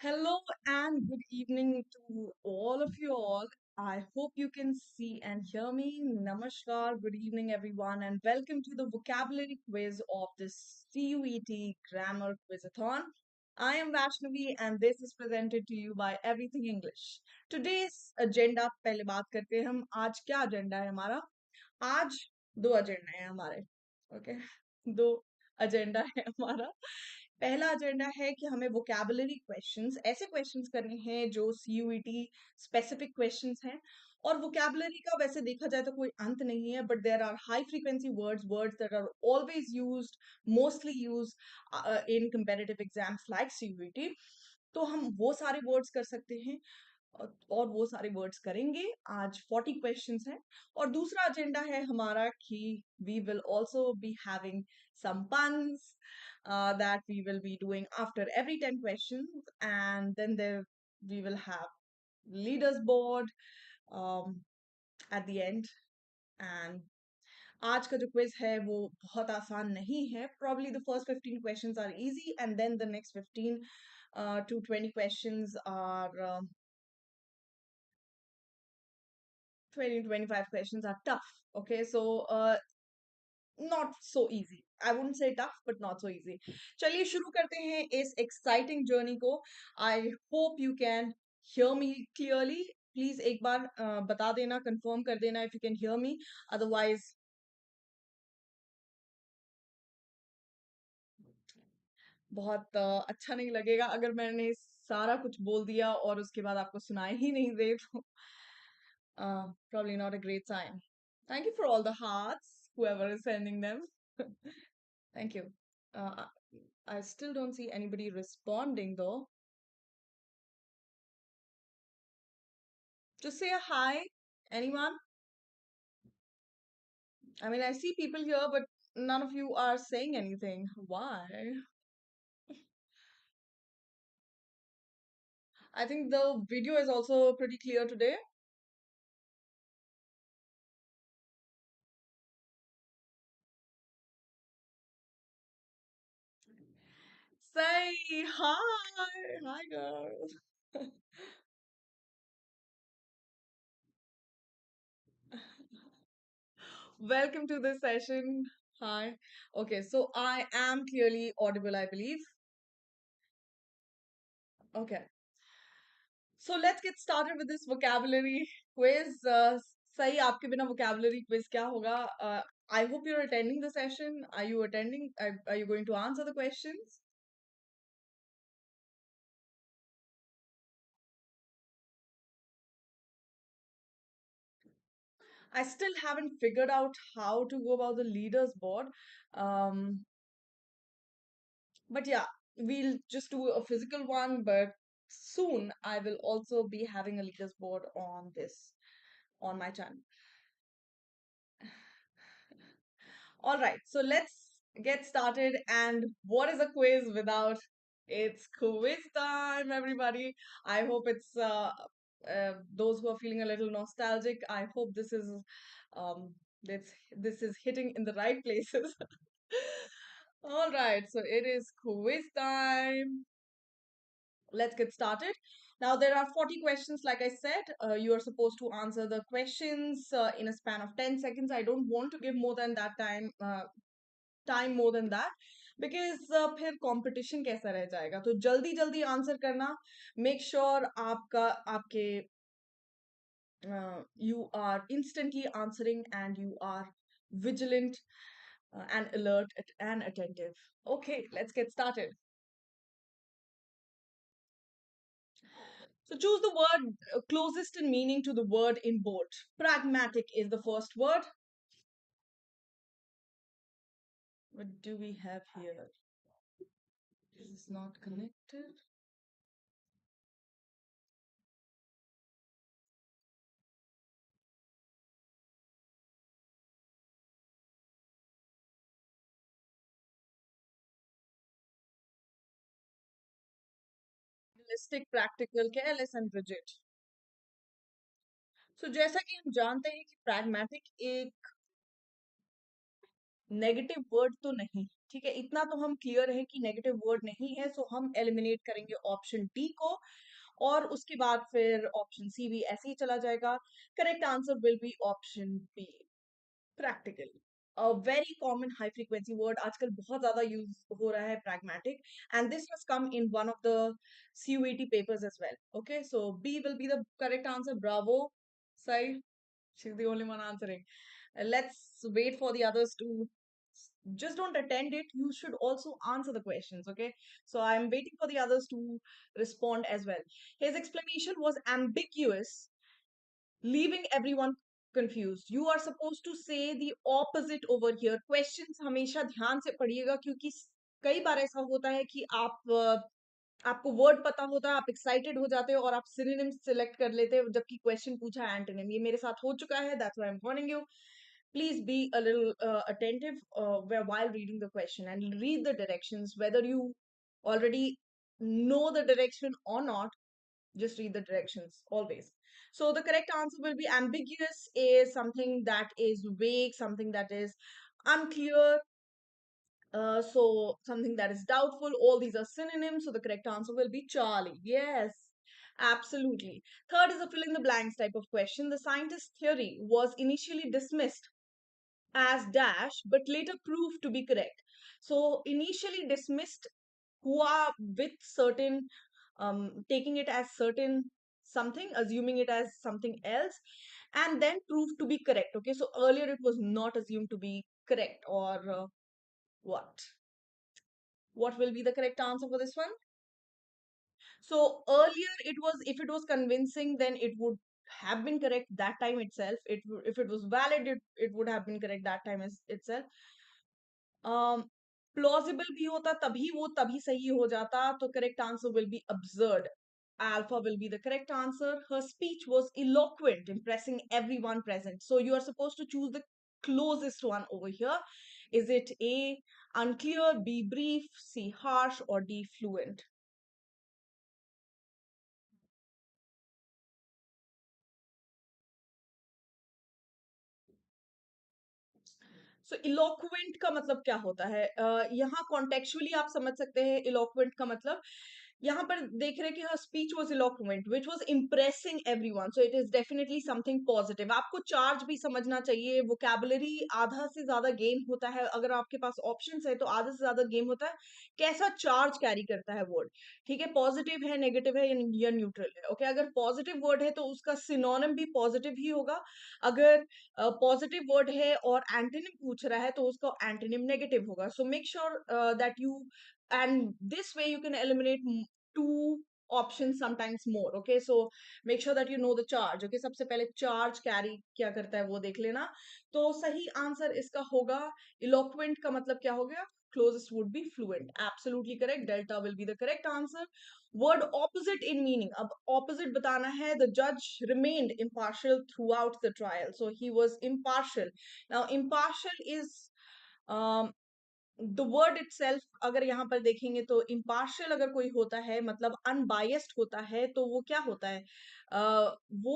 Hello and good evening to all of you all. I hope you can see and hear me. Namaskar, good evening everyone, and welcome to the vocabulary quiz of this CUET Grammar Quizathon. I am Vaishnavi and this is presented to you by Everything English. Today's agenda पहले बात करते हैं हम आज क्या agenda है हमारा आज दो एजेंडा है हमारे ओके दो एजेंडा है हमारा पहला एजेंडा है कि हमें वोकैबुलरी क्वेश्चंस ऐसे क्वेश्चंस करने हैं जो सीयूईटी स्पेसिफिक क्वेश्चंस हैं और वोकैबुलरी का वैसे देखा जाए तो कोई अंत नहीं है but there are high frequency words that are always used mostly used in competitive exams like CUET तो हम वो सारे वर्ड्स कर सकते हैं और वो सारे वर्ड्स करेंगे आज 40 क्वेश्चंस हैं और दूसरा एजेंडा है हमारा कि we will also be having some puns that we will be doing after every 10 questions and then there we will have leaders board um, at the end and आज का जो क्विज है वो बहुत आसान नहीं है probably the first 15 questions are easy and then the next 15 to 20 questions are 20 to 25 questions are tough. Okay, so not so easy. I wouldn't say tough, but not so easy. चलिए शुरू करते हैं इस exciting journey को. I hope you can hear me clearly. Please एक बार बता देना, confirm कर देना if you can hear me. Otherwise, बहुत अच्छा नहीं लगेगा अगर मैंने सारा कुछ बोल दिया और उसके बाद आपको सुनाई ही नहीं दे तो probably not a great sign. Thank you for all the hearts, whoever is sending them. Thank you. Uh, I still don't see anybody responding though. Just say a hi. Anyone? I mean, I see people here, but none of you are saying anything. Why? I think the video is also pretty clear today. Say hi. Hi, girl. Welcome to this session. Hi. Okay, so I am clearly audible, I believe. Okay. So let's get started with this vocabulary quiz. सही आपके बिना vocabulary quiz क्या होगा? I hope you're attending the session. Are you attending? Are you going to answer the questions? I still haven't figured out how to go about the leaders board. Um, but yeah, we'll just do a physical one. But soon I will also be having a leaders board on this on my channel. All right, so let's get started. And what is a quiz without it's quiz time, everybody? I hope it's those who are feeling a little nostalgic. I hope um, this is hitting in the right places. All right, so it is quiz time. Let's get started. Now, there are 40 questions, like I said. You are supposed to answer the questions in a span of 10 seconds. I don't want to give more than that time more than that because फिर competition कैसा रह जाएगा तो जल्दी जल्दी answer करना make sure आपका आपके you are instantly answering and you are vigilant and alert and attentive. Okay, let's get started. So choose the word closest in meaning to the word in bold. Pragmatic is the first word. What do we have here? This is not connected. Realistic, practical, careless and rigid. So जैसा कि हम जानते हैं कि pragmatic एक negative word तो नहीं, ठीक है, इतना तो हम क्लियर है कि नेगेटिव वर्ड नहीं है, सो हम एलिमिनेट करेंगे ऑप्शन डी को, और उसके बाद फिर ऑप्शन सी भी ऐसे ही चला जाएगा। Correct answer will be option B, practical. A very common high frequency word आजकल बहुत ज्यादा यूज हो रहा है, pragmatic, and this has come in one of the CUET papers as well. Okay, so B will be the correct answer. Bravo, Sai. She's the only one answering. Let's wait for the others to just don't attend it. You should also answer the questions. Okay, so I'm waiting for the others to respond as well. His explanation was ambiguous, leaving everyone confused. You are supposed to say the opposite over here. Questions हमेशा ध्यान से पढ़िएगा, क्योंकि कई बार ऐसा होता है कि आपको वर्ड पता होता है, आप एक्साइटेड हो जाते हो और आप सिनोनिम सिलेक्ट कर लेते हो, जबकि क्वेश्चन पूछा है एंटोनिम। ये मेरे साथ हो चुका है, that's why I am warning you. Please be a little attentive while reading the question, and read the directions, whether you already know the direction or not. Just read the directions always. So the correct answer will be ambiguous is something that is vague, something that is unclear, so something that is doubtful. All these are synonyms. So the correct answer will be Charlie. Yes, absolutely. Third is a fill in the blanks type of question. The scientist theory was initially dismissed as dash, but later proved to be correct. So initially dismissed hua with certain, taking it as certain something, assuming it as something else, and then proved to be correct. Okay, so earlier it was not assumed to be correct, or what? What will be the correct answer for this one? So earlier it was, if it was convincing, then it would have been correct that time itself. If it was valid, it would have been correct that time as itself. Plausible भी होता तभी वो तभी सही हो जाता, तो correct answer will B absurd. Alpha will be the correct answer. Her speech was eloquent, impressing everyone present. So you are supposed to choose the closest one over here. Is it A, unclear, B, brief, C, harsh, or D, fluent? So eloquent का मतलब क्या होता है? यहाँ contextually आप समझ सकते हैं इलोक्वेंट का मतलब, यहाँ पर देख रहे हैं कि हर speech was eloquent which was impressing everyone, so it is definitely something positive. आपको चार्ज भी समझना चाहिए. वोकैबुलरी आधा से ज्यादा गेम होता है, अगर आपके पास ऑप्शंस है तो आधा से ज्यादा गेम होता है कैसा चार्ज कैरी करता है वर्ड. ठीक है, पॉजिटिव है, नेगेटिव है, या न्यूट्रल है. ओके, अगर पॉजिटिव वर्ड है तो उसका सिनोनिम भी पॉजिटिव ही होगा. अगर पॉजिटिव वर्ड है और एंटोनिम पूछ रहा है तो उसका एंटोनिम नेगेटिव होगा. So make sure that you, and this way you can eliminate two options sometimes more. Okay, so make sure that you know the charge. Okay, सबसे पहले charge carry क्या करता है वो देख लेना. तो सही आंसर इसका होगा eloquent. का मतलब क्या हो गया? Closest would be fluent. Absolutely correct. Delta will be the correct answer. Word opposite in meaning. अब opposite बताना है. The judge remained impartial throughout the trial. So he was impartial. Now impartial is the word itself. अगर यहाँ पर देखेंगे तो impartial अगर कोई होता है मतलब अनबायस्ड होता है, तो वो क्या होता है? वो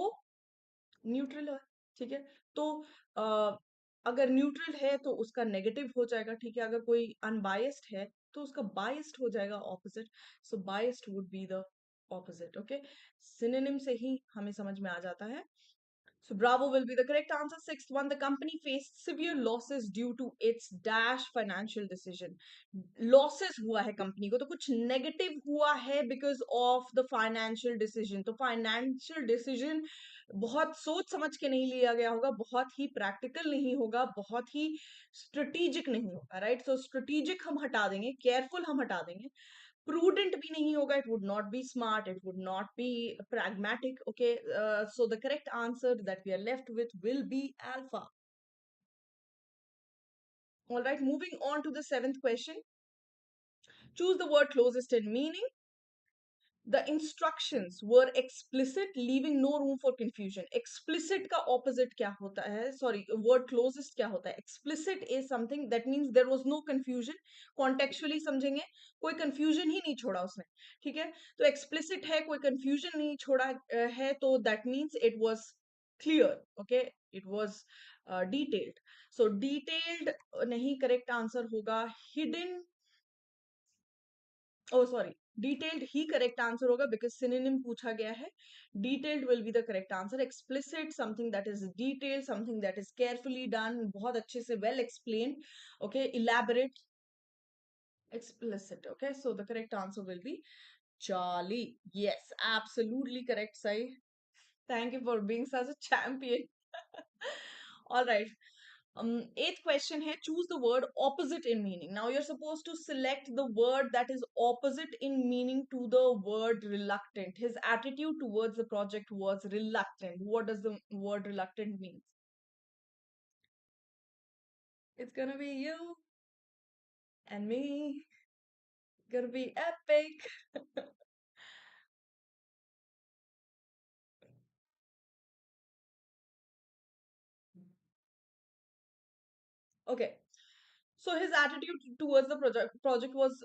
न्यूट्रल है. ठीक है, तो अ, अगर न्यूट्रल है तो उसका नेगेटिव हो जाएगा. ठीक है, अगर कोई अनबायस्ड है तो उसका बायस्ड हो जाएगा, opposite. So biased would be the opposite. Okay, synonym से ही हमें समझ में आ जाता है. So Bravo will be the correct answer. Sixth one, the company faced severe losses due to its dash financial decision. Losses हुआ है कंपनी को, तो कुछ नेगेटिव हुआ है because of the financial decision. तो financial decision बहुत सोच समझ के नहीं लिया गया होगा, बहुत ही प्रैक्टिकल नहीं होगा, बहुत ही स्ट्रेटेजिक नहीं होगा. राइट, सो स्ट्रेटेजिक हम हटा देंगे, केयरफुल हम हटा देंगे, prudent भी नहीं होगा. It would not be smart, it would not be pragmatic. Okay, so the correct answer that we are left with will be alpha. All right, moving on to the seventh question. Choose the word closest in meaning. The instructions were explicit, leaving no room for confusion. Explicit का opposite क्या होता है? Sorry, word closest क्या होता है? Explicit is something that means there was no confusion. Contextually समझेंगे, कोई confusion ही नहीं छोड़ा उसने. ठीक है, तो explicit है, कोई confusion नहीं छोड़ा है, तो that means it was clear. Okay, it was detailed. So detailed nahi, correct answer hoga hidden. Oh sorry, detailed he correct answer होगा because synonym पूछा गया है. Detailed will be the correct answer. Explicit, something that is detailed, something that is carefully done, बहुत अच्छे से well explained. Okay, elaborate, explicit. Okay, so the correct answer will be Charlie. Yes, absolutely correct, Sai. Thank you for being such a champion. All right. Eighth question here. Choose the word opposite in meaning. Now you're supposed to select the word that is opposite in meaning to the word reluctant. His attitude towards the project was reluctant. What does the word reluctant mean? It's gonna be you and me. Gonna be epic. Okay. So his attitude towards the project was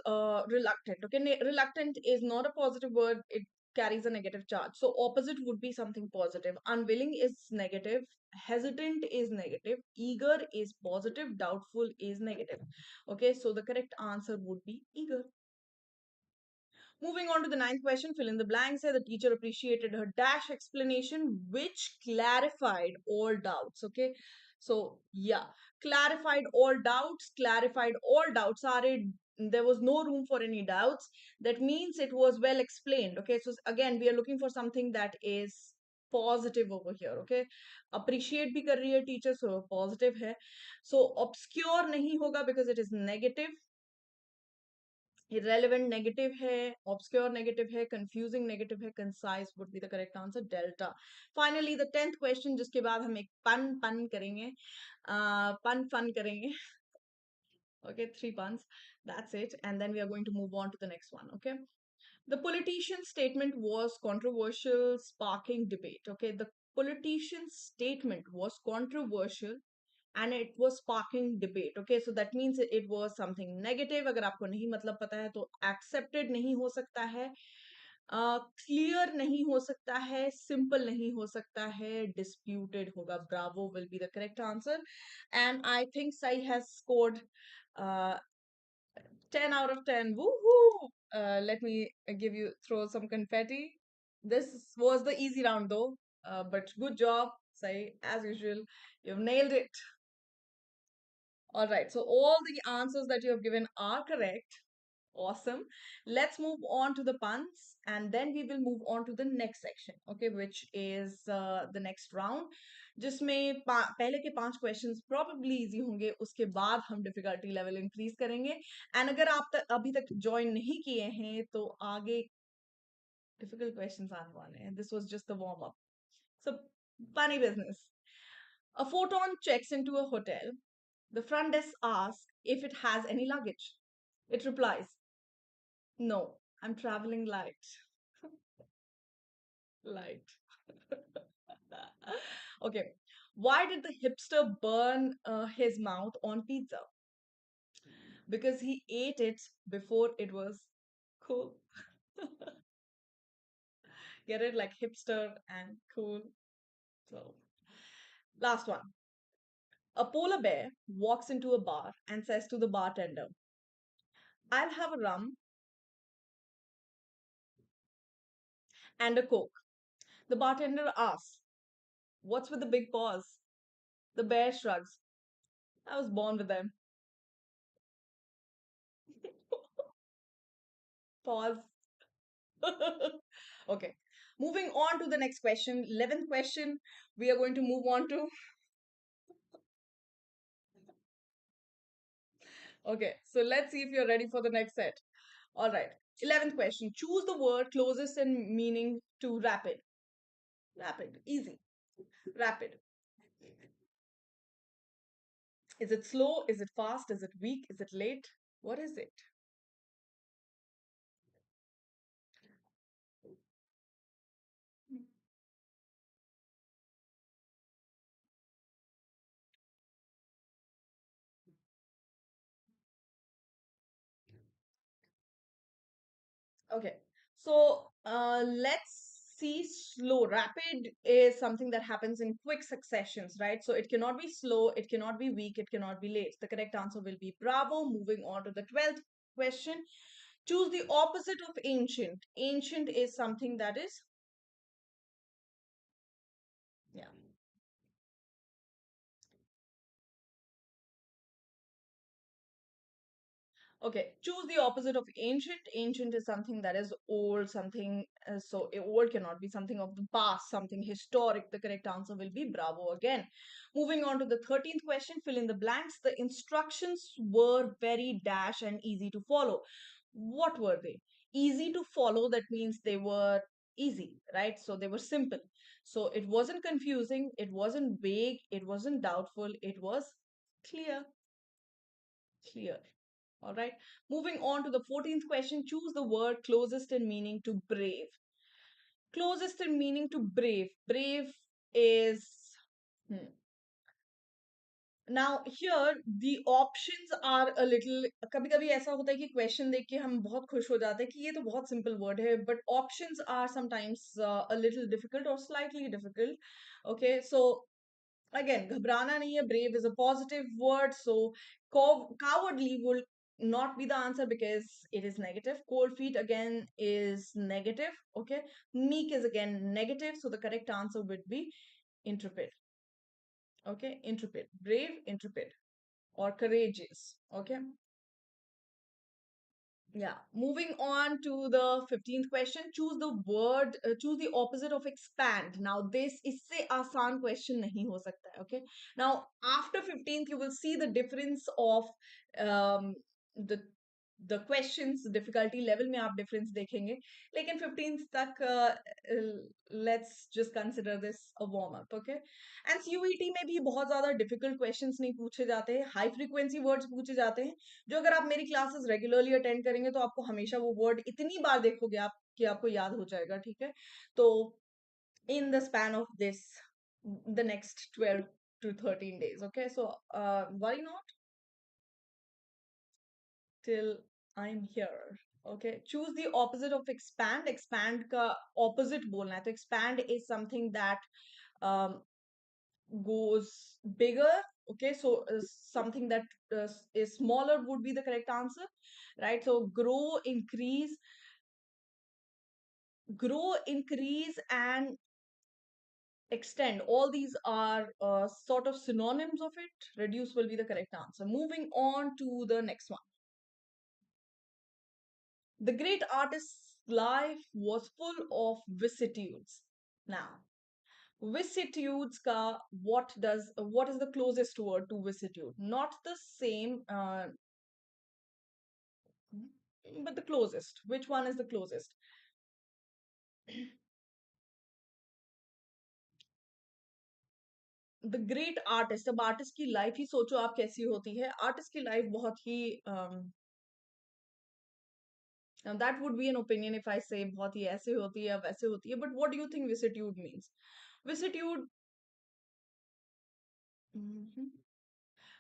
reluctant. Okay, reluctant is not a positive word. It carries a negative charge. So opposite would be something positive. Unwilling is negative. Hesitant is negative. Eager is positive. Doubtful is negative. Okay, so the correct answer would be eager. Moving on to the ninth question, fill in the blanks here. The teacher appreciated her dash explanation, which clarified all doubts. Okay, so yeah, clarified all doubts. Are it, there was no room for any doubts. That means it was well explained. Okay, so again, we are looking for something that is positive over here. Okay, appreciate भी कर रही है teacher, so positive है. So obscure नहीं होगा because it is negative. Irrelevant negative है, obscure negative है, confusing negative है, concise would be the correct answer. Delta. Finally the 10th question, जिसके बाद हम एक pun करेंगे, pun fun करेंगे. Okay, 3 puns, that's it, and then we are going to move on to the next one. Okay, the politician's statement was controversial, sparking debate. Okay, the politician's statement was controversial and it was sparking debate. Okay, so that means it was something negative. अगर आपको नहीं मतलब पता है तो accepted नहीं हो सकता है, clear नहीं हो सकता है, simple नहीं हो सकता है, disputed होगा. Bravo will be the correct answer, and I think Sai has scored uh, 10 out of 10. Woohoo! Let me give you throw some confetti. This was the easy round though, but good job, Sai, as usual. You've nailed it. All right, so all the answers that you have given are correct. Awesome. Let's move on to the puns and then we will move on to the next section, okay, which is the next round. जिसमें पहले के 5 questions probably easy होंगे, उसके बाद हम difficulty level increase करेंगे. And अगर आप अभी तक join नहीं किए हैं तो आगे difficult questions आने वाले हैं. This was just the warm up. So, funny business. A photon checks into a hotel. The front desk asks if it has any luggage. It replies, "No, I'm traveling light." Light. Okay. Why did the hipster burn his mouth on pizza? Because he ate it before it was cool. Get it? Like hipster and cool. So, last one. A polar bear walks into a bar and says to the bartender, "I'll have a rum and a coke." The bartender asks, "What's with the big paws?" The bear shrugs. "I was born with them." Pause. Okay. Moving on to the next question. 11th question. We are going to move on to. Okay. So let's see if you're ready for the next set. All right. 11th question. Choose the word closest in meaning to rapid. Rapid. Easy. Rapid. Is it slow? Is it fast? Is it weak? Is it late? What is it? Okay. So let's See, slow. Rapid is something that happens in quick successions, right? So it cannot be slow, it cannot be weak, it cannot be late. The correct answer will be bravo. Moving on to the 12th question. Choose the opposite of ancient. Ancient is something that is, yeah. Okay, choose the opposite of ancient. Ancient is something that is old, something old cannot be something of the past, something historic. The correct answer will be bravo again. Moving on to the 13th question, fill in the blanks. The instructions were very dash and easy to follow. What were they? Easy to follow, that means they were easy, right? So they were simple. So it wasn't confusing, it wasn't vague, it wasn't doubtful, it was clear. Clear. All right. Moving on to the 14th question. Choose the word closest in meaning to brave. Closest in meaning to brave. Brave is. Hmm. Now here the options are a little, कभी कभी ऐसा होता है कि question देख के हम बहुत खुश हो जाते हैं कि ये तो बहुत सिंपल वर्ड है, but options are sometimes a little difficult or slightly difficult. Okay, so again, घबराना नहीं है. Brave is a positive word, so cowardly will not be the answer because it is negative. Cold feet again is negative. Okay, meek is again negative, so the correct answer would be intrepid. Okay, intrepid, brave, intrepid, or courageous. Okay. Yeah, moving on to the 15th question. Choose the opposite of expand. Now, this इससे आसान question नहीं हो सकता है, okay? Now, after 15th, you will see the difference of um, the the questions, difficulty level में आप difference देखेंगे. लेकिन 15th तक let's just consider this a warm up, okay? And CUET में भी बहुत ज़्यादा difficult questions नहीं पूछे जाते हैं, high frequency words पूछे जाते हैं, जो अगर आप मेरी क्लासेस रेगुलरली अटेंड करेंगे तो आपको हमेशा वो वर्ड इतनी बार देखोगे आप कि आपको याद हो जाएगा. ठीक है, तो in the span of this the next 12 to 13 days. Okay, so why not till I'm here. Okay, choose the opposite of expand. Expand का opposite बोलना है, तो expand is something that um, goes bigger. Okay, so something that is smaller would be the correct answer, right? So grow, increase, and extend, all these are sort of synonyms of it. Reduce will be the correct answer. Moving on to the next one. The great artist's life was full of vicissitudes. Now, vicissitudes ka, what is the closest word to vicissitude? Not the same, but the closest. Which one is the closest? The great artist. अब artist की life ही सोचो आप कैसी होती है. Artist की life बहुत ही that would be an opinion if I say बहुत ही ऐसे होती है या वैसे होती है, but what do you think vicissitude means? Vicissitude,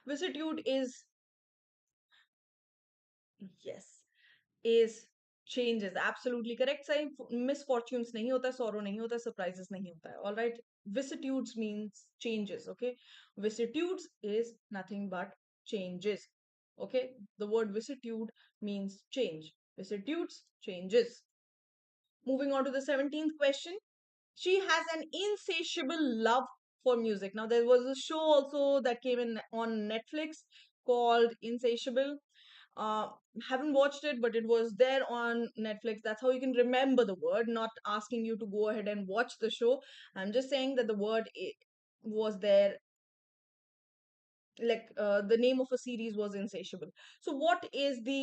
vicissitude is, yes, is changes. Absolutely correct. सही, misfortunes नहीं होता है, sorrow नहीं होता है, surprises नहीं होता है. All right, vicissitudes means changes. Okay, vicissitudes is nothing but changes. Okay, the word vicissitude means change. Vicissitudes, changes. Moving on to the 17th question. She has an insatiable love for music. Now there was a show also that came in on Netflix called Insatiable. uh haven't watched it, but it was there on Netflix. That's how you can remember the word, not asking you to go ahead and watch the show. I'm just saying that the word was there, like the name of a series was Insatiable. So what is the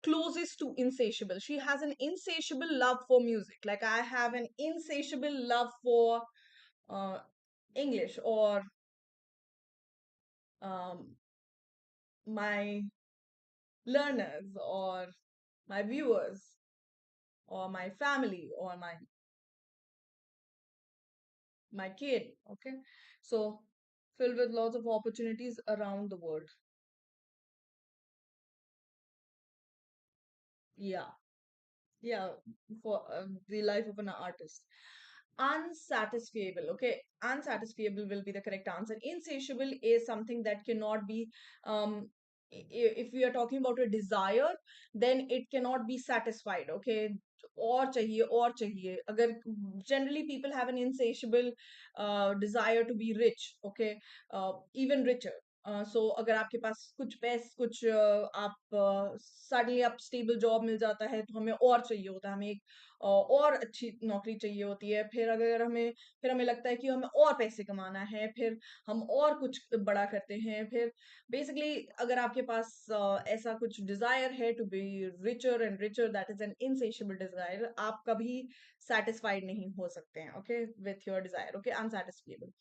closest to insatiable? She has an insatiable love for music, like I have an insatiable love for uh English, or um my learners, or my viewers, or my family, or my kid. Okay, so filled with lots of opportunities around the world. Yeah, yeah, for the life of an artist. Unsatisfiable. Okay, unsatisfiable will be the correct answer. Insatiable is something that cannot be, um if we are talking about a desire, then it cannot be satisfied. Okay, और चाहिए अगर generally people have an insatiable desire to be rich. Okay, even richer. So अगर आपके पास कुछ पैस कुछ आप suddenly आप स्टेबल जॉब मिल जाता है तो हमें और चाहिए होता है, हमें एक और अच्छी नौकरी चाहिए होती है। फिर हमें लगता है कि हमें और पैसे कमाना है, फिर हम और कुछ बड़ा करते हैं। फिर बेसिकली अगर आपके पास ऐसा कुछ डिजायर है to be richer and richer, that is an insatiable desire, आप कभी सेटिस्फाइड नहीं हो सकते हैं। Okay, with your desire. Okay, unsatisfiable.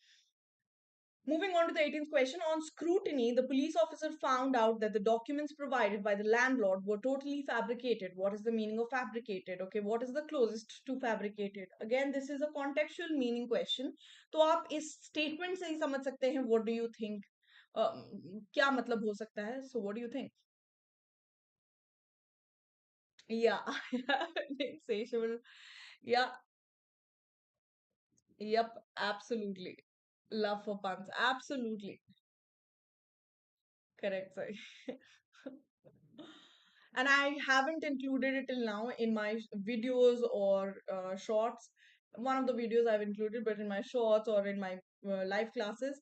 Moving on to the 18th question. On scrutiny, the police officer found out that the documents provided by the landlord were totally fabricated. What is the meaning of fabricated? Okay, what is the closest to fabricated? Again, this is a contextual meaning question. तो आप इस statement से ही समझ सकते हैं what do you think? क्या मतलब हो सकता है? So what do you think? Yeah, insatiable. Yeah, yep, absolutely. Love for puns. Absolutely. Correct, sorry. And I haven't included it till now in my videos or shorts. One of the videos I've included, but in my shorts or in my live classes.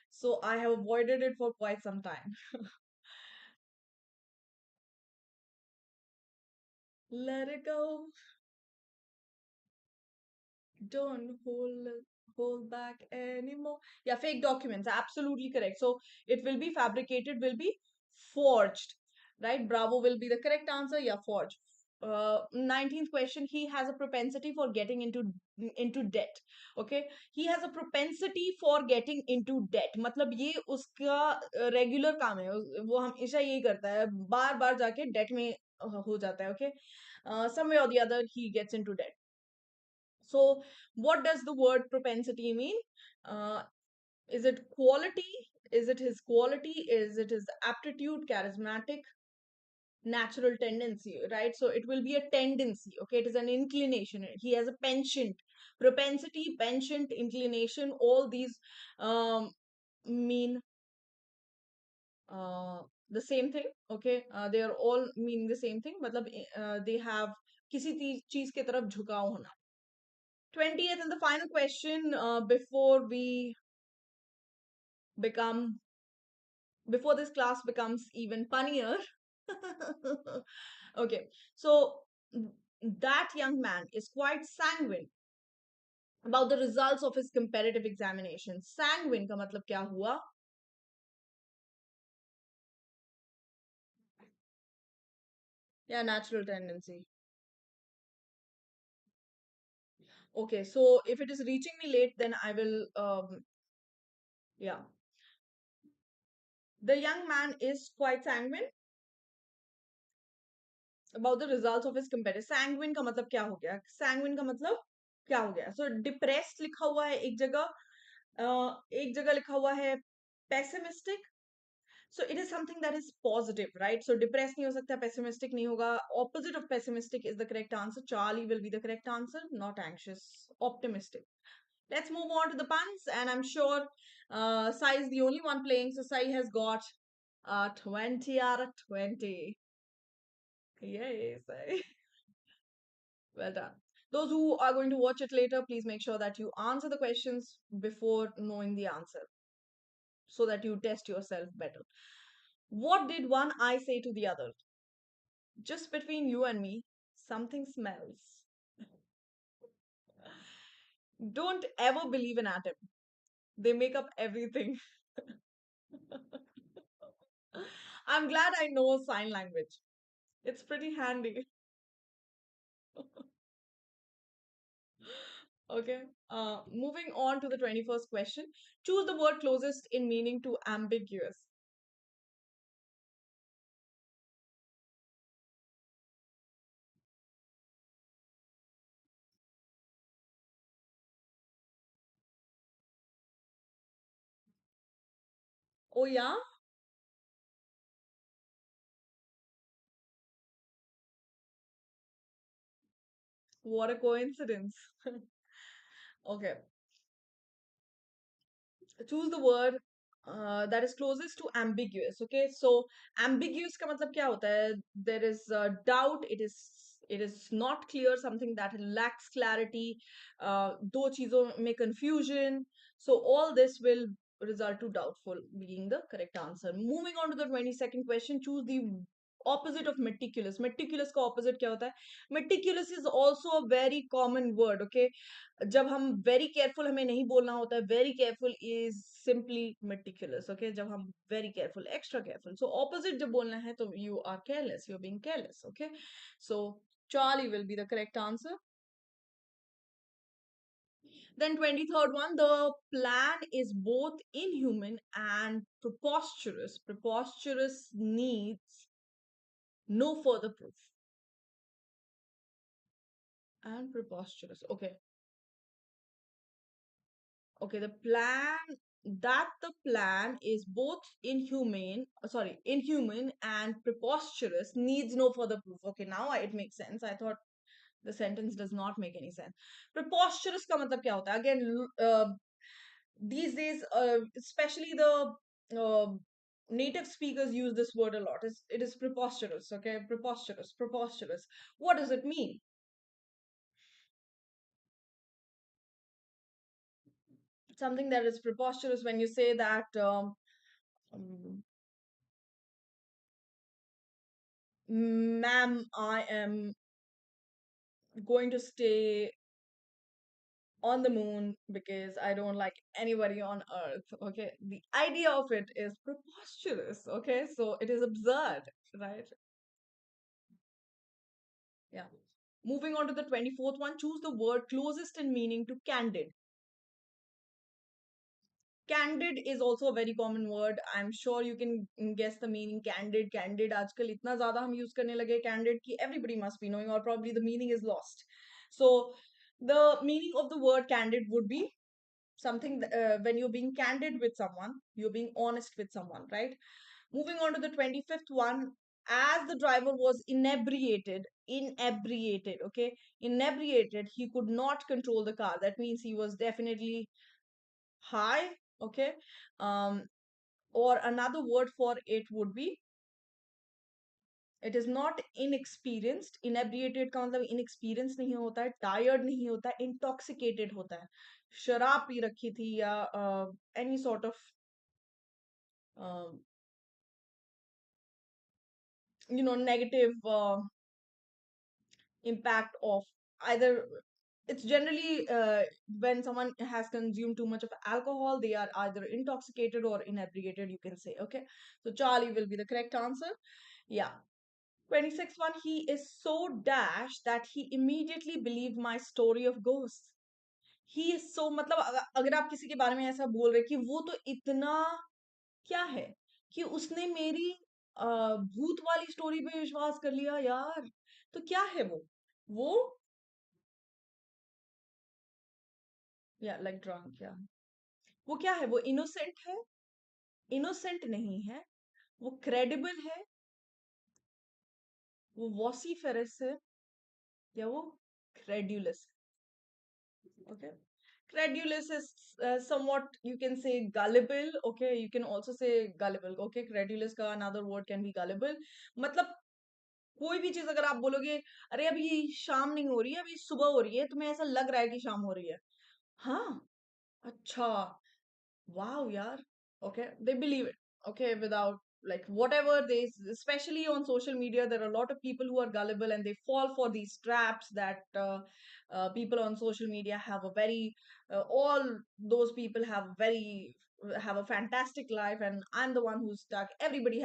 So I have avoided it for quite some time. Let it go. Don't hold back anymore. Yeah, fake documents. Absolutely correct. So it will be fabricated, will be forged, right? Bravo will be the correct answer. Yeah, forged. 19th question. He has a propensity for getting into debt. Okay, he has a propensity for getting into debt. मतलब ये उसका regular काम है, वो हमेशा यही करता है, बार बार जाके debt में हो जाता है. Okay, some way or the other he gets into debt. So, what does the word propensity mean? Uh, is it quality? Is it his quality? Is it his aptitude, charismatic, natural tendency, right? So, it will be a tendency, okay? It is an inclination. He has a penchant, propensity, penchant, inclination, all these mean uh, the same thing, okay? They are all meaning the same thing. मतलब they have किसी चीज के तरफ झुकाव होना. 20th and the final question, before we become before this class becomes even funnier. Okay, so that young man is quite sanguine about the results of his competitive examination. Sanguine का मतलब क्या हुआ? Yeah, natural tendency. Okay, so if it is reaching me late, then I will yeah. The young man is quite sanguine about the results of his competitor. Sanguine का मतलब क्या हो गया? Sanguine का मतलब क्या हो गया? So depressed लिखा हुआ है एक जगह लिखा हुआ है pessimistic. So it is something that is positive, right? So depressed नहीं हो सकता, pessimistic नहीं होगा. Opposite of pessimistic is the correct answer. Charlie will be the correct answer, not anxious, optimistic. Let's move on to the puns, and I'm sure Sai is the only one playing, so Sai has got 20 out of 20. Yay, Sai. Well done. Those who are going to watch it later, please make sure that you answer the questions before knowing the answer so that you test yourself better. What did one eye say to the other? Just between you and me, something smells. Don't ever believe an atom. They make up everything. I'm glad I know sign language. It's pretty handy. Okay. Moving on to the 21st question. Choose the word closest in meaning to ambiguous. Oh, yeah? What a coincidence. Okay, choose the word that is closest to ambiguous. Okay, so ambiguous का मतलब क्या होता है? There is doubt. It is not clear. Something that lacks clarity. दो चीजों में confusion. So all this will result to doubtful being the correct answer. Moving on to the 22nd question. Choose the opposite of meticulous. Meticulous का opposite क्या होता है? Meticulous is also a very common word. Okay, जब हम very careful हमें नहीं बोलना होता है, very careful is simply meticulous. Okay, जब हम very careful, extra careful, so opposite जब बोलना है तो you are careless, you are being careless. Okay, so Charlie will be the correct answer. Then 23rd one, the plan is both inhuman and preposterous. Preposterous needs no further proof. And preposterous. Okay. Okay, the plan is both inhuman and preposterous, needs no further proof. Okay, now it makes sense. I thought the sentence does not make any sense. Preposterous का मतलब क्या होता है? Again, these days, especially the native speakers use this word a lot. It is preposterous. Okay, preposterous, preposterous. What does it mean? Something that is preposterous when you say that. Um, Ma'am, I am going to stay on the moon because I don't like anybody on Earth. Okay, the idea of it is preposterous. Okay, so it is absurd, right? Yeah. Moving on to the 24th one, choose the word closest in meaning to candid. Candid is also a very common word. I'm sure you can guess the meaning. Candid आजकल इतना ज़्यादा हम use करने लगे candid कि everybody must be knowing, or probably the meaning is lost. So the meaning of the word candid would be something when you're being candid with someone, you're being honest with someone, right? Moving on to the 25th one, as the driver was inebriated, okay, inebriated, he could not control the car. That means he was definitely high. Okay, um or another word for it would be, it is not inexperienced. Inebriated का मतलब inexperienced नहीं होता है, tired नहीं होता है, intoxicated होता है। शराब पी रखी थी या any sort of um, negative impact of either. It's generally when someone has consumed too much of alcohol, they are either intoxicated or inebriated, you can say. Okay, so Charlie will be the correct answer. Yeah. 26th one, he is so dash that he immediately believed my story of ghosts. He is so, मतलब अगर आप किसी के बारे में ऐसा बोल रहे कि वो तो इतना क्या है कि उसने मेरी भूत वाली स्टोरी पे विश्वास कर लिया यार, तो क्या है वो या लाइक ड्रंक, या वो क्या है? वो इनोसेंट है? इनोसेंट नहीं है। वो क्रेडिबल है? वो वॉसीफेरस है? या वो क्रेड्यूलस? Okay, credulous is somewhat, you can say, gullible. Okay, you can also say gullible. Okay, credulous का another word can be gullible. मतलब कोई भी चीज अगर आप बोलोगे, अरे अभी शाम नहीं हो रही है, अभी सुबह हो रही है, तुम्हें ऐसा लग रहा है कि शाम हो रही है। हाँ, अच्छा, wow, yaar. Okay, they believe it. Okay, without, like, whatever they, especially on social media, there are a lot of people who are gullible and they fall for these traps that people on social media have a very, all those people have a fantastic life, and I'm the one who's stuck. Everybody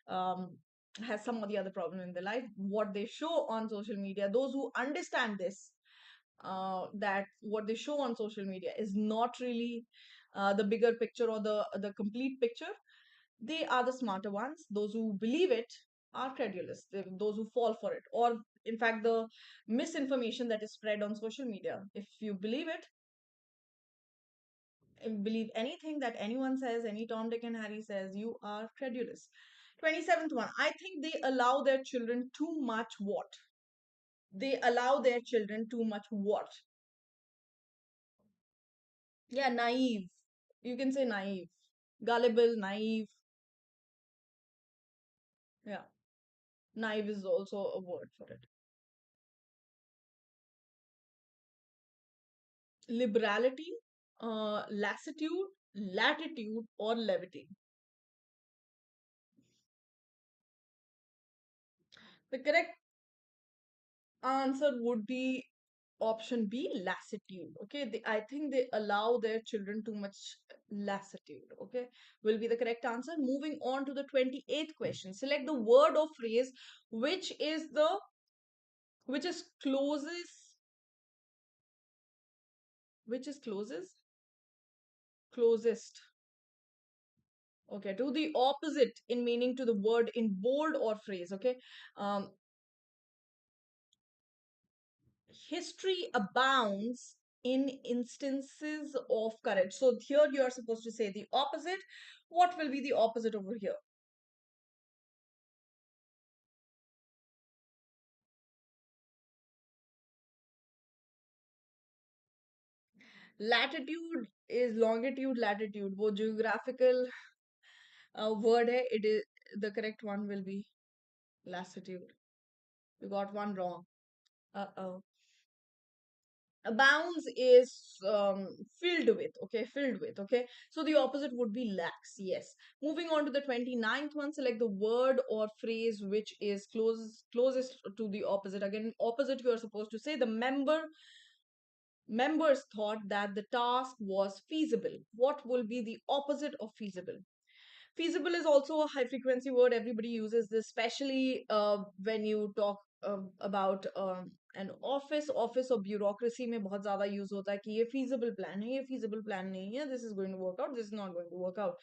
um, has some or the other problem in their life. What they show on social media, those who understand this, that what they show on social media is not really the bigger picture or the complete picture. They are the smarter ones. Those who believe it are credulous. Those who fall for it, or in fact, the misinformation that is spread on social media. If you believe it, believe anything that anyone says, any Tom, Dick, and Harry says, you are credulous. 27th one. I think they allow their children too much what? They allow their children too much what? Yeah, naive. You can say naive. Gullible, naive. Yeah, naive is also a word for it. Liberality, lassitude, latitude, or levity. The correct answer would be option B, lassitude. Okay, I think they allow their children too much lassitude. Okay, will be the correct answer. Moving on to the 28th question. Select the word or phrase which is the which is closest, okay, to the opposite in meaning to the word in bold or phrase. Okay, um, history abounds in instances of courage. So here you are supposed to say the opposite. What will be the opposite over here? Latitude is longitude, latitude. वो geographical word है. It is the correct one will be lassitude. You got one wrong. Uh-oh. Abounds is filled with, okay, filled with, okay. So the opposite would be lax, yes. Moving on to the 29th one, select the word or phrase which is closest to the opposite. Again, opposite you are supposed to say the members thought that the task was feasible. What will be the opposite of feasible? Feasible is also a high frequency word. Everybody uses this, especially when you talk about an office or bureaucracy में बहुत ज़्यादा use होता है कि ये feasible plan है, ये feasible plan नहीं है, this is going to work out, this is not going to work out.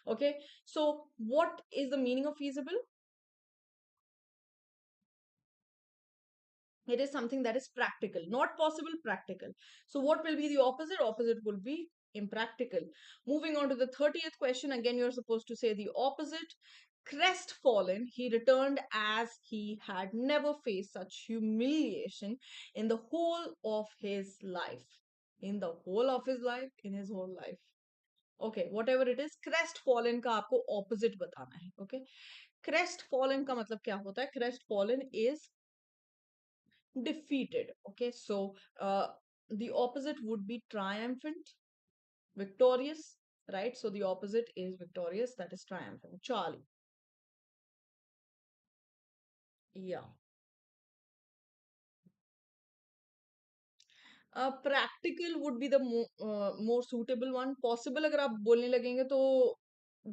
Okay, so what is the meaning of feasible? It is something that is practical, not possible, practical. So what will be the opposite? Opposite will be impractical. Moving on to the 30th question, again you're supposed to say the opposite. Crestfallen, he returned as he had never faced such humiliation in the whole of his life. In the whole of his life, in his whole life. Okay, whatever it is, crestfallen का आपको opposite बताना है. Okay, crestfallen का मतलब क्या होता है? Crestfallen is defeated. Okay, so the opposite would be triumphant, victorious, right? So the opposite is victorious, that is triumphant. Charlie. Yeah. Practical would be the more suitable one. Possible अगर आप बोलने लगेंगे तो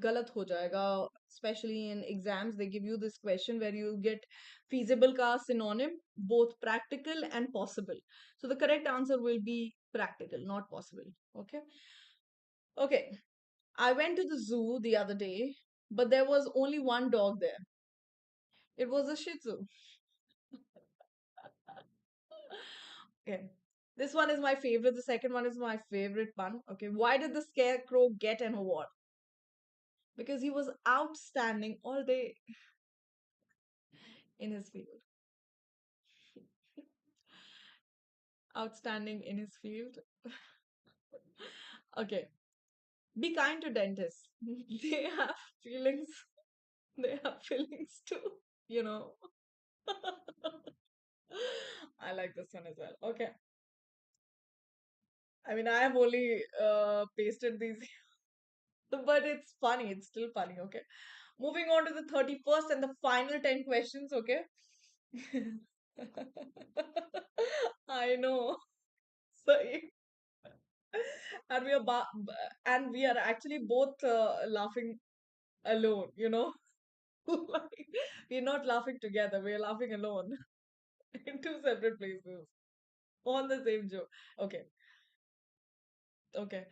गलत हो जाएगा. Especially in exams, they give you this question where you get feasible का synonym, both practical and possible. So the correct answer will be practical, not possible. Okay. Okay. I went to the zoo the other day, but there was only one dog there. It was a Shih Tzu. Okay. This one is my favorite. The second one is my favorite one. Okay. Why did the scarecrow get an award? Because he was outstanding all day in his field. Outstanding in his field. Okay. Be kind to dentists. They have feelings. They have feelings too. You know. I like this one as well. Okay. I mean, I have only pasted these, but it's funny. It's still funny. Okay. Moving on to the 31st and the final 10 questions. Okay. I know. Sorry. And and we are actually both laughing alone, you know? Like, we're not laughing together. We're laughing alone in two separate places on the same joke. Okay. Okay.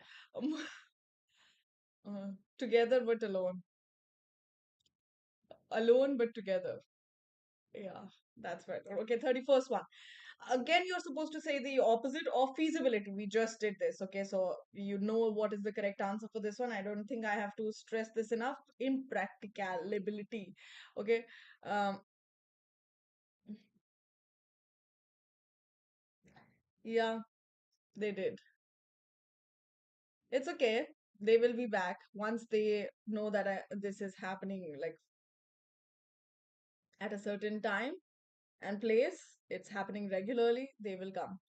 Um, together but alone. Alone but together. Yeah, that's better. Okay, 31st one. Again, you're supposed to say the opposite of feasibility. We just did this. Okay, so you know what is the correct answer for this one. I don't think I have to stress this enough. Impracticability. Okay. Um, yeah, they did. It's okay. They will be back once they know that this is happening like at a certain time and place. It's happening regularly. They will come.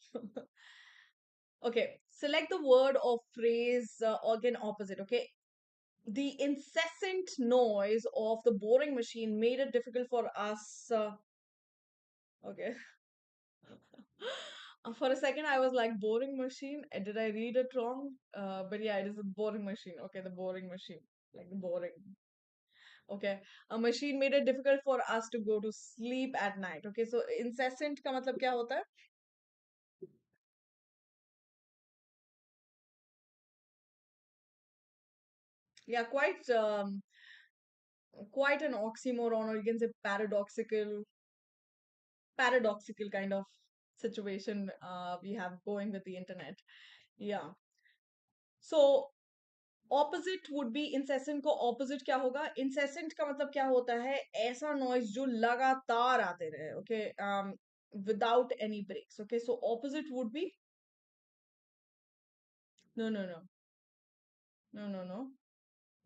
Okay. Select the word or phrase again opposite. Okay. The incessant noise of the boring machine made it difficult for us. Okay. For a second, I was like, boring machine. Did I read it wrong? But yeah, it is a boring machine. Okay, the boring machine. Like the boring. Okay. A machine made it difficult for us to go to sleep at night. Okay, so incessant का मतलब क्या होता है? Yeah, quite an oxymoron, or you can say paradoxical kind of situation we have going with the internet. Yeah. So opposite would B incessant को opposite क्या होगा incessant का मतलब क्या होता है ऐसा नॉइज जो लगातार आते रहे okay without any breaks okay so opposite would be no no no no no no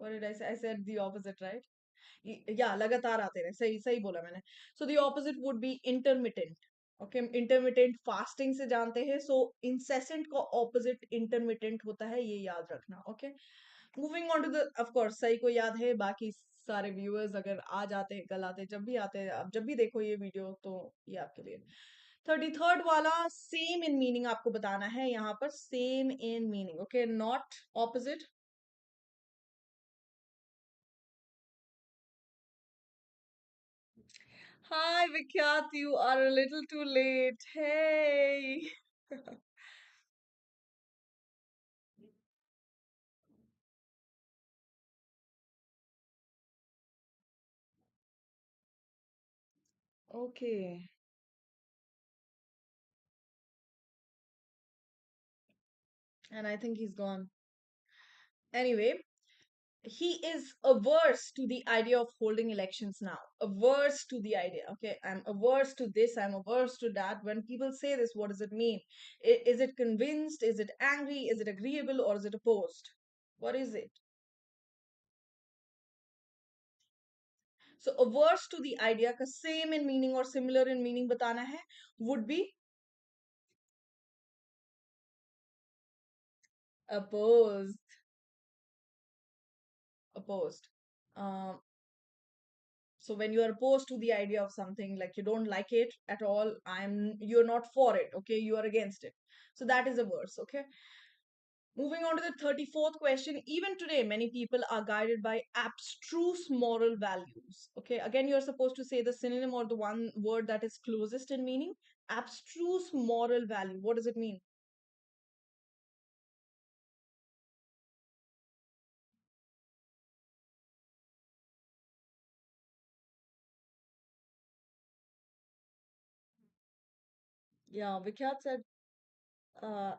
what did I said the opposite right या लगातार आते रहे सही सही बोला मैंने so the opposite would be intermittent okay intermittent fasting से जानते हैं सो इंसेसेंट का ऑपोजिट इंटरमिटेंट होता है ये याद रखना okay moving on to the of course सही को याद है बाकी सारे व्यूअर्स अगर आज आते हैं कल आते हैं जब भी आते हैं आप जब भी देखो ये वीडियो तो ये आपके लिए 33rd वाला सेम इन मीनिंग आपको बताना है यहाँ पर same in meaning okay not opposite Hi Vikyat, you are a little too late. Hey. Okay. And I think he's gone. Anyway, he is averse to the idea of holding elections now. Averse to the idea. Okay, I'm averse to this, I'm averse to that. When people say this, what does it mean? Is it convinced? Is it angry? Is it agreeable? Or is it opposed? What is it? So, averse to the idea का same in meaning or similar in meaning बताना है would be opposed. Opposed. Um, so when you are opposed to the idea of something, like you don't like it at all, you're not for it, okay? You are against it. So that is a verse, okay? Moving on to the 34th question. Even today, many people are guided by abstruse moral values. Okay, again, you're supposed to say the synonym or the one word that is closest in meaning. Abstruse moral value. What does it mean? Yeah, Vikyat said uh,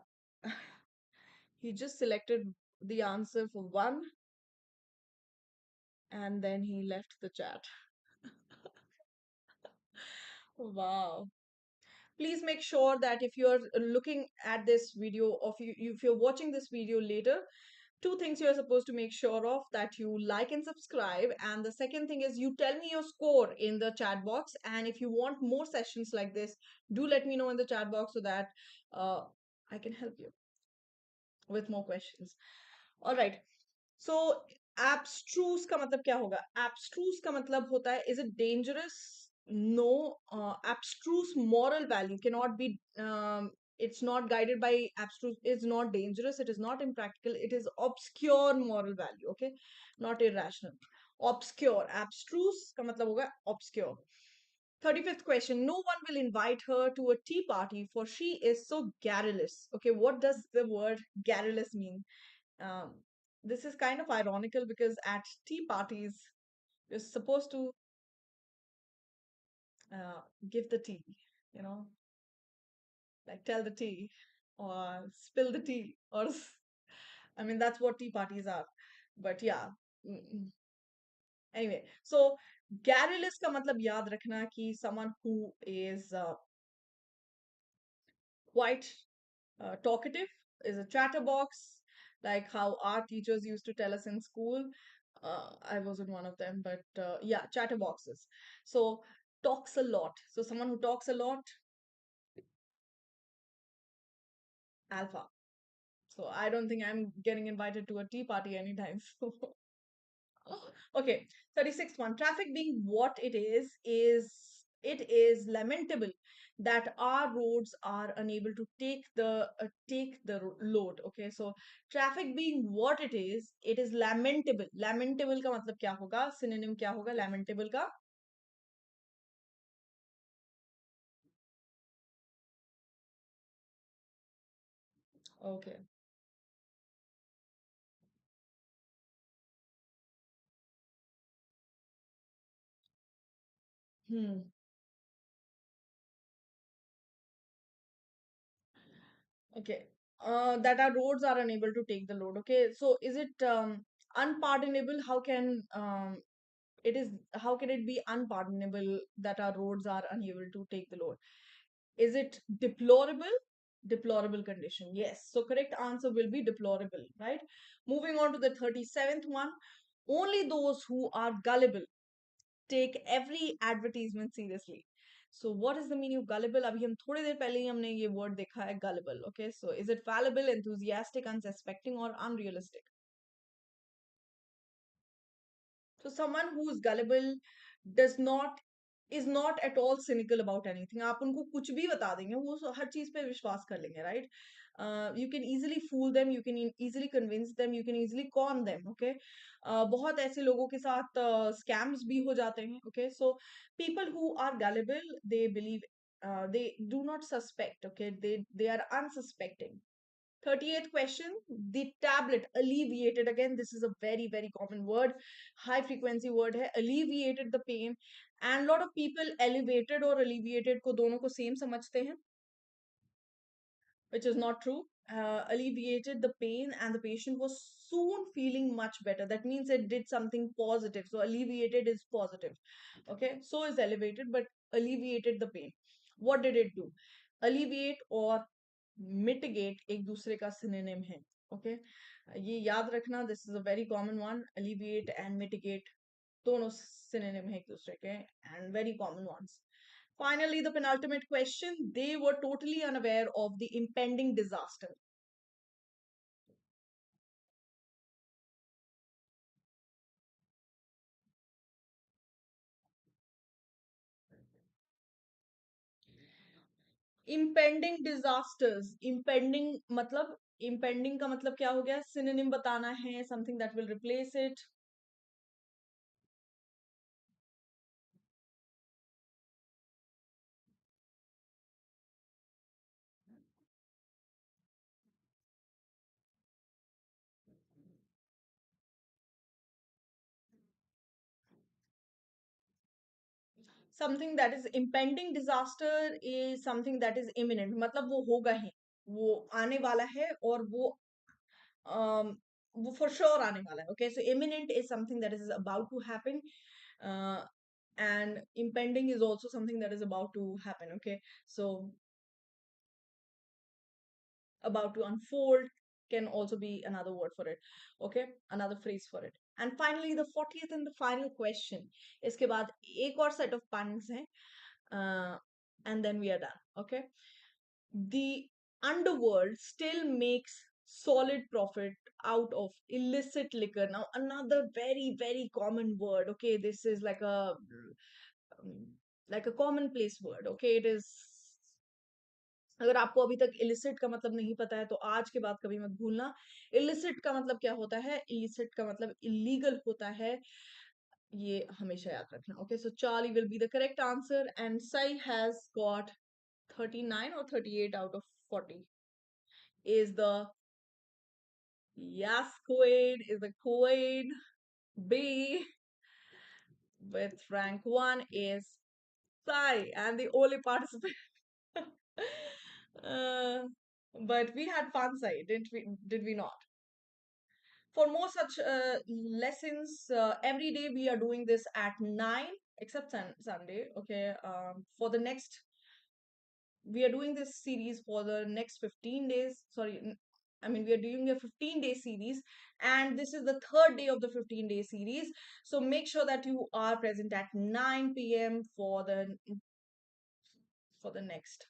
he just selected the answer for one and then he left the chat. Wow. Please make sure that if you're looking at this video or if you're watching this video later, two things you're supposed to make sure of that you like and subscribe, and the second thing is you tell me your score in the chat box, and if you want more sessions like this, do let me know in the chat box so that uh, I can help you with more questions. All right. So abstruse का मतलब क्या होगा abstruse का मतलब होता है is it dangerous no abstruse moral value cannot be it's not guided by abstruse it's not dangerous it is not impractical it is obscure moral value okay not irrational obscure abstruse का मतलब होगा obscure 35th question no one will invite her to a tea party for she is so garrulous okay what does the word garrulous mean um, this is kind of ironical because at tea parties, you're supposed to give the tea, you know, like tell the tea or spill the tea, I mean, that's what tea parties are. But yeah, anyway, so garrulous का मतलब याद रखना कि someone who is quite talkative, is a chatterbox, like how our teachers used to tell us in school. I wasn't one of them, but yeah, chatterboxes. So talks a lot. So someone who talks a lot, alpha. So I don't think I'm getting invited to a tea party anytime soon. Okay, 36th one. Traffic being what it is lamentable that our roads are unable to take the load. Okay, so traffic being what it is lamentable. Lamentable का मतलब क्या होगा? Synonym क्या होगा? Lamentable का? Okay. Hmm. Okay. That our roads are unable to take the load. Okay. So is it unpardonable? How can it be unpardonable that our roads are unable to take the load? Is it deplorable? Deplorable condition. Yes. So correct answer will be deplorable, right? Moving on to the 37th one. Only those who are gullible take every advertisement seriously. So what is the meaning of gullible? अभी हम थोड़ी देर पहले ही हमने ये word देखा है gullible. Okay, so is it fallible, enthusiastic, unsuspecting, or unrealistic? So someone who is gullible does not is not at all cynical about anything. आप उनको कुछ भी बता देंगे वो हर चीज पे विश्वास कर लेंगे, right? You can easily fool them, you can easily convince them, you can easily con them. Okay, बहुत ऐसे लोगों के साथ scams भी हो जाते हैं. Okay, so people who are gullible, they believe, they do not suspect. Okay, they are unsuspecting. 38th question. The tablet alleviated, again this is a very very common word, high frequency word hai, alleviated the pain. And lot of people elevated और alleviated को दोनों को same समझते हैं, which is not true. Alleviated the pain and the patient was soon feeling much better. That means it did something positive. So alleviated is positive. Okay, so is elevated, but alleviated the pain. What did it do? Alleviate और mitigate एक दूसरे का synonym है. Okay, ये याद रखना. This is a very common one. Alleviate and mitigate दोनों synonym है एक दूसरे के, and very common ones. Finally, the penultimate question. They were totally unaware of the impending disaster. Impending disasters. Impending का मतलब क्या हो गया? Synonym बताना है. Something that will replace it. Something that is impending disaster is something that is imminent. मतलब वो होगा ही. वो आने वाला है और um, वो for sure आने वाला है. Okay, so imminent is something that is about to happen. Uh, and impending is also something that is about to happen. Okay, so about to unfold can also be another word for it. Okay, another phrase for it. And finally, the 40th and the final question. इसके बाद एक और set of puns हैं, uh, and then we are done. Okay, the underworld still makes solid profit out of illicit liquor. Now another very very common word. Okay, this is um, like a commonplace word. Okay, it is. अगर आपको अभी तक illicit का मतलब नहीं पता है तो आज के बाद कभी मत भूलना. इलिसिट का मतलब क्या होता है? इलिसिट का मतलब इलीगल होता है. ये हमेशा याद रखना. Okay, so Charlie will be the correct answer and Sai has got 39 or 38 out of 40. Is the yes queen, is the queen. B with rank 1 is Sai and the only participant. uh, but we had fun, Sai, didn't we? Did we not? For more such lessons, every day we are doing this at 9, except Sunday. Okay, for the next, we are doing this series for the next 15 days. Sorry, I mean, we are doing a 15-day series, and this is the third day of the 15-day series. So make sure that you are present at 9 p.m. For the next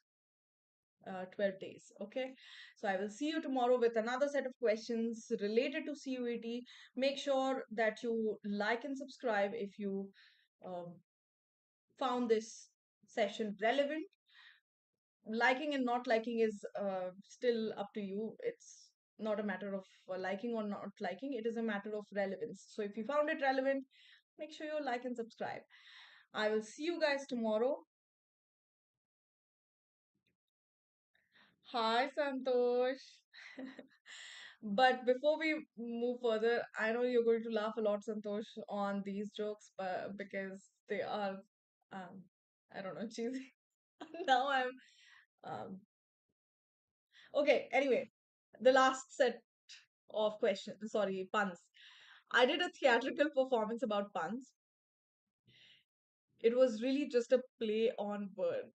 12 days. Okay. So I will see you tomorrow with another set of questions related to CUET. Make sure that you like and subscribe if you um, found this session relevant. Liking and not liking is still up to you. It's not a matter of liking or not liking, it is a matter of relevance. So if you found it relevant, make sure you like and subscribe. I will see you guys tomorrow. Hi, Santosh. But before we move further, I know you're going to laugh a lot, Santosh, on these jokes, but because they are, um, I don't know, cheesy. Now I'm, um, okay. Anyway, the last set of questions, sorry, puns. I did a theatrical performance about puns. It was really just a play on words.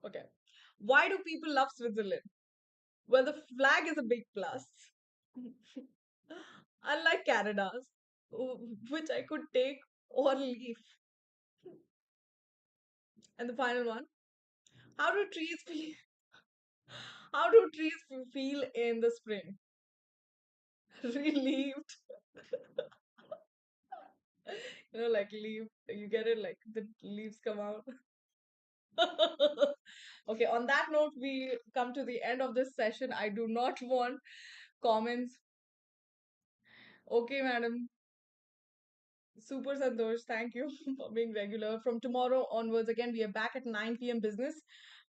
Okay. Why do people love Switzerland? Well, the flag is a big plus. Unlike Canada's, which I could take or leave. And the final one, how do trees feel? How do trees feel in the spring? Relieved. Like leaf. You get it? Like the leaves come out. Okay, on that note, we come to the end of this session. I do not want comments. Okay, madam. Super Santosh, thank you for being regular. From tomorrow onwards, again, we are back at 9 p.m. business.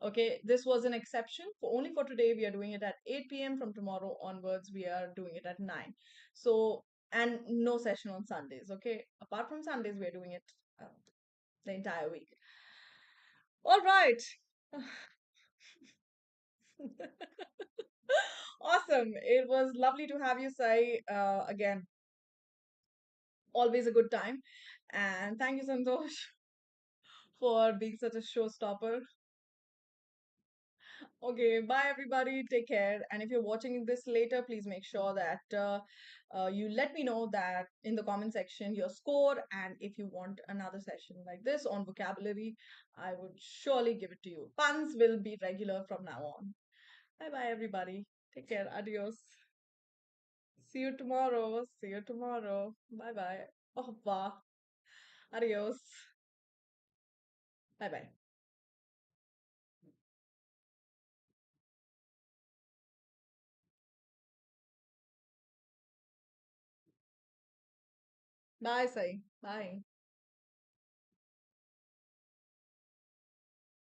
Okay, this was an exception. For only for today, we are doing it at 8 p.m. From tomorrow onwards, we are doing it at 9. So, and no session on Sundays. Okay, apart from Sundays, we are doing it the entire week. All right. Awesome. It was lovely to have you, Sai. Again, always a good time. And thank you, Santosh, for being such a showstopper. Okay, bye everybody. Take care. And if you're watching this later, please make sure that you let me know that in the comment section your score. And if you want another session like this on vocabulary, I would surely give it to you. Puns will be regular from now on. Bye bye, everybody. Take care. Adios. See you tomorrow. See you tomorrow. Bye bye. Au revoir. Adios. Bye bye. Bye, Sai. Bye.